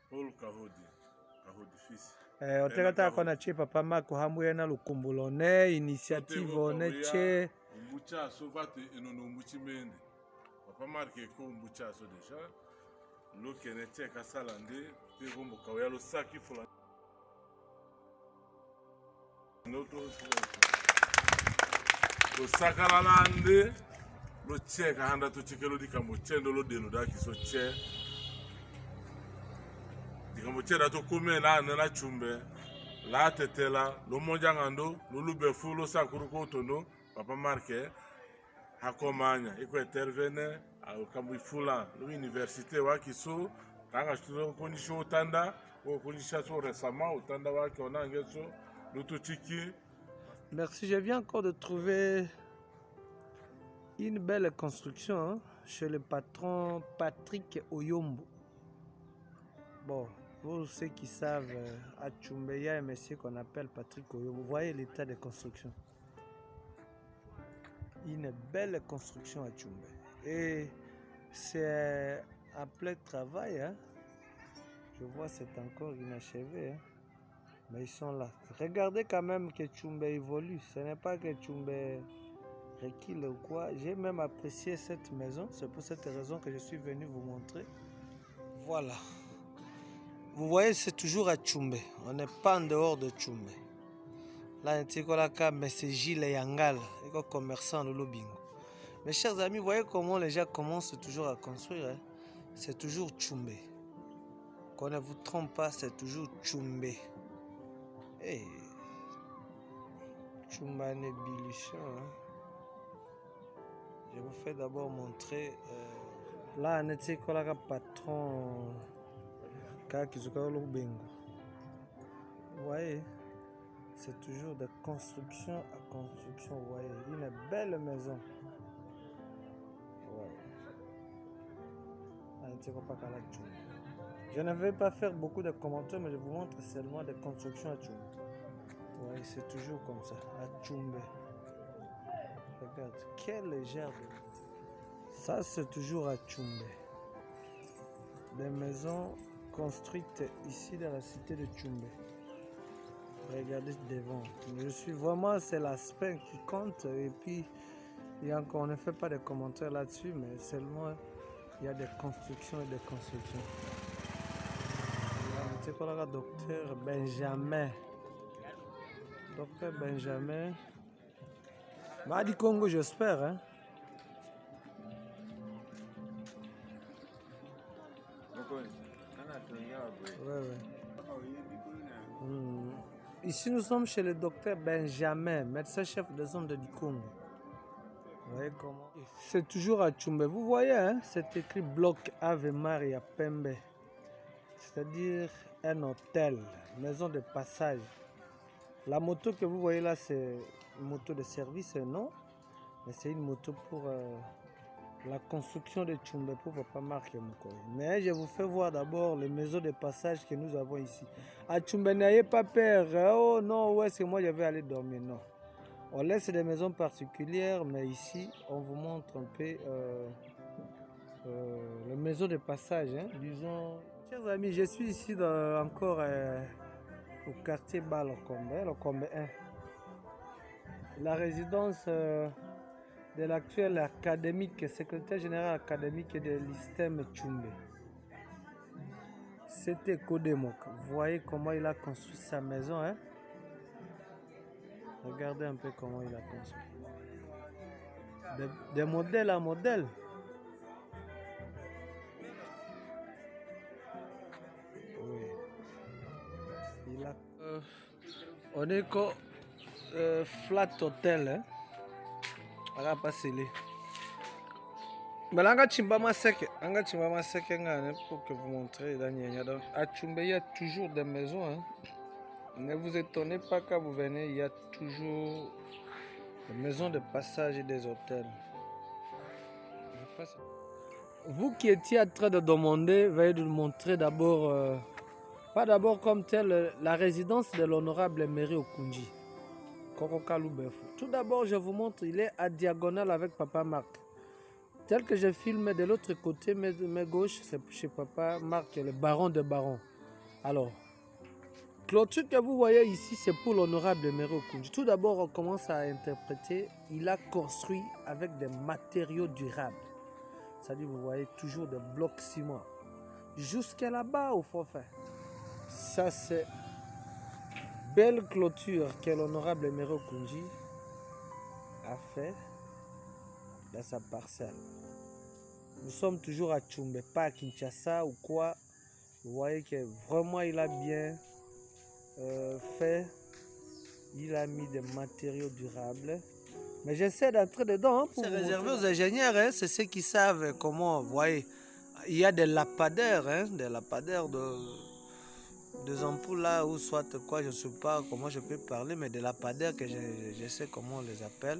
Paul Kahodi. Kahodi fils. Otekata kona che papa mako hamwe na lukumbulo ne initiative one che umbucha so batu enono umbuchi mende. Papa marke ko umbucha so deja. Lo kene che kasalande pe gombo kawya lo saki fola. Noto lo sakalalande lo che ka handa to chekelo di kambo chendo lo delo da ki so che. Dikambochera to come la na chumbe la tetela lo monjangando lo lube fulo sakuru ko tono papa marke hakomanya iko intervene au kambi fula lo université wa kiso kanga studio kondisho tanda ko kondisha so récemment tanda wa ki ona ngeso lututiki. Merci, je viens encore de trouver une belle construction hein, chez le patron Patrick Oyombo. Bon, pour ceux qui savent, à Tchumbe, il y a un monsieur qu'on appelle Patrick Oyombo. Vous voyez l'état de construction. Une belle construction à Tchumbe. Et c'est un plein travail. Hein. Je vois c'est encore inachevé. Hein. Mais ils sont là. Regardez quand même que Tchumbe évolue. Ce n'est pas que Tchumbe recule ou quoi. J'ai même apprécié cette maison. C'est pour cette raison que je suis venu vous montrer. Voilà. Vous voyez, c'est toujours à Tchumbe. On n'est pas en dehors de Tchumbe. Là, c'est Gilles Yangal, commerçant de Lobingo. Mes chers amis, vous voyez comment les gens commencent toujours à construire. Hein? C'est toujours Tchumbe. Qu'on ne vous trompe pas, c'est toujours Tchumbe. Hey. Tchumbe en ébullition. Hein? Je vous fais d'abord montrer. Là, on était le patron. Vous voyez, c'est toujours de construction à construction. Vous voyez, une belle maison. Je ne vais pas faire beaucoup de commentaires, mais je vous montre seulement des constructions à Tchumbe. Vous voyez, c'est toujours comme ça, à Tchumbe. Regarde, quelle légère. Ça, c'est toujours à Tchumbe. Des maisons construite ici dans la cité de Tchumbe. Regardez devant. Je suis vraiment, c'est l'aspect qui compte. Et puis, on ne fait pas de commentaires là-dessus, mais seulement il y a des constructions et des constructions. C'est quoi là, docteur Benjamin. Docteur Benjamin. Madi Congo, j'espère. Hein? Ouais. Ici, nous sommes chez le docteur Benjamin, médecin-chef des zones de Congo. Vous voyez comment? C'est toujours à Tchumbe. Vous voyez, hein? C'est écrit bloc Ave Maria Pembe. C'est-à-dire un hôtel, maison de passage. La moto que vous voyez là, c'est une moto de service, non? Mais c'est une moto pour la construction de Tchumbe pour Papa Marc et Moukoy. Mais je vous fais voir d'abord les maisons de passage que nous avons ici. À Tchumbe, n'ayez pas peur. Oh non, où est-ce que moi je vais aller dormir? Non. On laisse des maisons particulières, mais ici, on vous montre un peu les maisons de passage. Hein. Disons, chers amis, je suis ici encore au quartier bas Lokombe 1. La résidence de l'actuel académique, secrétaire général académique de l'ISTEM Tchumbe. C'était Kodemok. Vous voyez comment il a construit sa maison. Hein? Regardez un peu comment il a construit. Des modèles à modèles. Oui. Il a... on est comme flat hotel. Hein? On va passer les. Mais là, pour que vous montrez. À Tchumbe, il y a toujours des maisons. Hein? Ne vous étonnez pas quand vous venez, il y a toujours des maisons de passage et des hôtels. Vous qui étiez en train de demander, veuillez nous montrer d'abord, pas d'abord comme tel, la résidence de l'honorable Mairie Okunji. Tout d'abord, je vous montre, il est à diagonale avec Papa Marc. Tel que je filme de l'autre côté, mes gauche, c'est chez Papa Marc, le baron de Baron. Alors, clôture que vous voyez ici, c'est pour l'honorable Emery Okunji. Tout d'abord, on commence à interpréter. Il a construit avec des matériaux durables. C'est-à-dire, vous voyez toujours des blocs ciment. Jusqu'à là-bas, au forfait. Ça, c'est belle clôture que l'honorable Emery Okunji a fait dans sa parcelle. Nous sommes toujours à Tchumbe, pas à Kinshasa ou quoi. Vous voyez que vraiment il a bien fait. Il a mis des matériaux durables. Mais j'essaie d'entrer dedans. Hein, c'est réservé aux ingénieurs. Hein, c'est ceux qui savent comment. Vous voyez, il y a des lampadaires. Hein, des lampadaires des ampoules là, ou soit quoi, je ne sais pas comment je peux parler, mais des lampadaires que je sais comment on les appelle.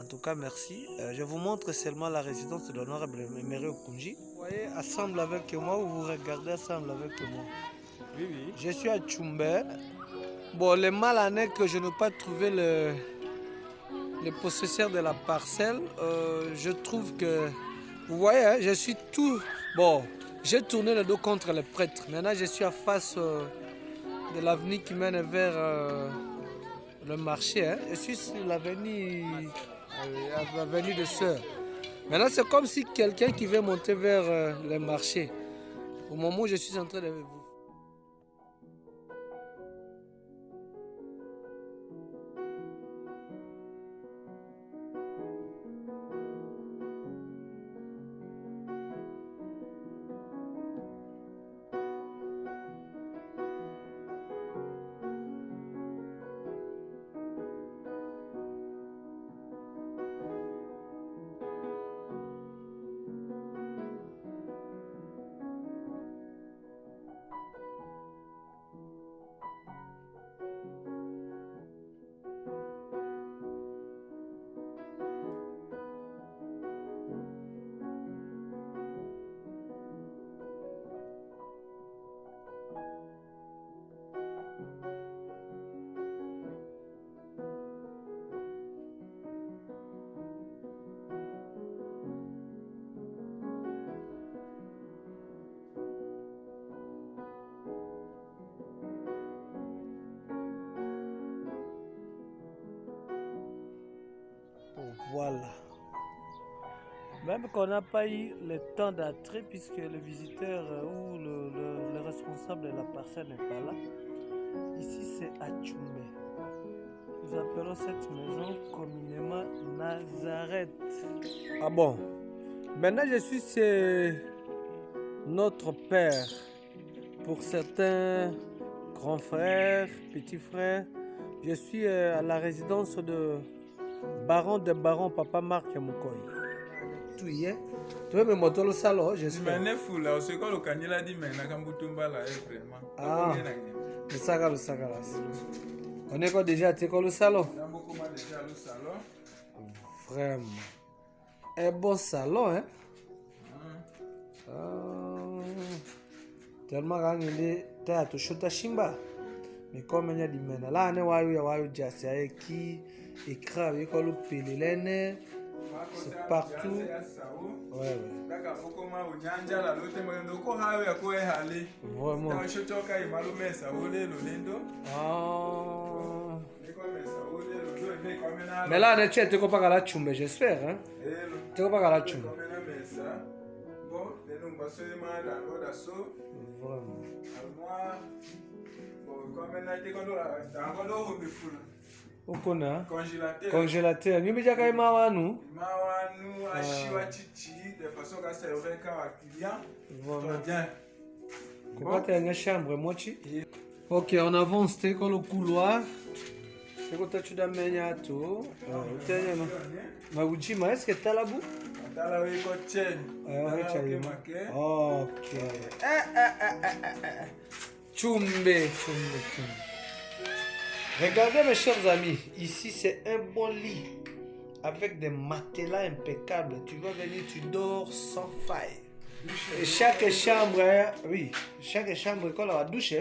En tout cas, merci. Je vous montre seulement la résidence de l'honorable Emery Okunji. Vous voyez, assemble avec moi ou vous regardez ensemble avec moi. Oui, oui. Je suis à Tchumbe. Bon, le mal en est que je n'ai pas trouvé le possesseur de la parcelle. Je trouve que, vous voyez, hein, je suis tout... Bon, j'ai tourné le dos contre le prêtre. Maintenant, je suis à face de l'avenue qui mène vers le marché. Hein. Je suis sur l'avenue de Sœurs. Maintenant, c'est comme si quelqu'un qui veut monter vers le marché. Au moment où je suis en train de vous... Voilà. Même qu'on n'a pas eu le temps d'entrer puisque le visiteur ou le responsable de la parcelle n'est pas là. Ici c'est à Tchumbe. Nous appelons cette maison communément Nazareth. Ah bon. Maintenant je suis chez notre père. Pour certains grands frères, petits frères, je suis à la résidence de Baron Papa Marc Moukoy. Tu y es? Tu veux me montrer le salon, j'espère. Mais fou là, c'est quoi le canila dit maintenant quand Boutumba là est vraiment. Ah, le saga. On est quoi déjà, tu es quoi le salon? On a beaucoup déjà le salon. Vraiment. Un bon salon, hein? Tellement quand il est à tout chota shimba. Mais comme il y a des mena là, on est waouh jasi avec qui écrit avec le pelelene. C'est partout. Ouais. Vraiment. Ah. Mais là, tu es pas à la Tchumbe, j'espère. Hein? Tu es pas à la Tchumbe. Vraiment. Ukona congélateur. Nous déjà quand mawanu. Mawanu ashiwa chichi de façon à servir quand client. Bien. Pourquoi tu as une chambre mochi? OK, on avance dans le couloir. C'est quoi tu dois mener à tout. Ma ujima est-ce que tu as la boue? OK. Tchumbe. Regardez mes chers amis, ici c'est un bon lit avec des matelas impeccables. Tu vas venir, tu dors sans faille. Et chaque chambre, oui, chaque chambre, quand la douche,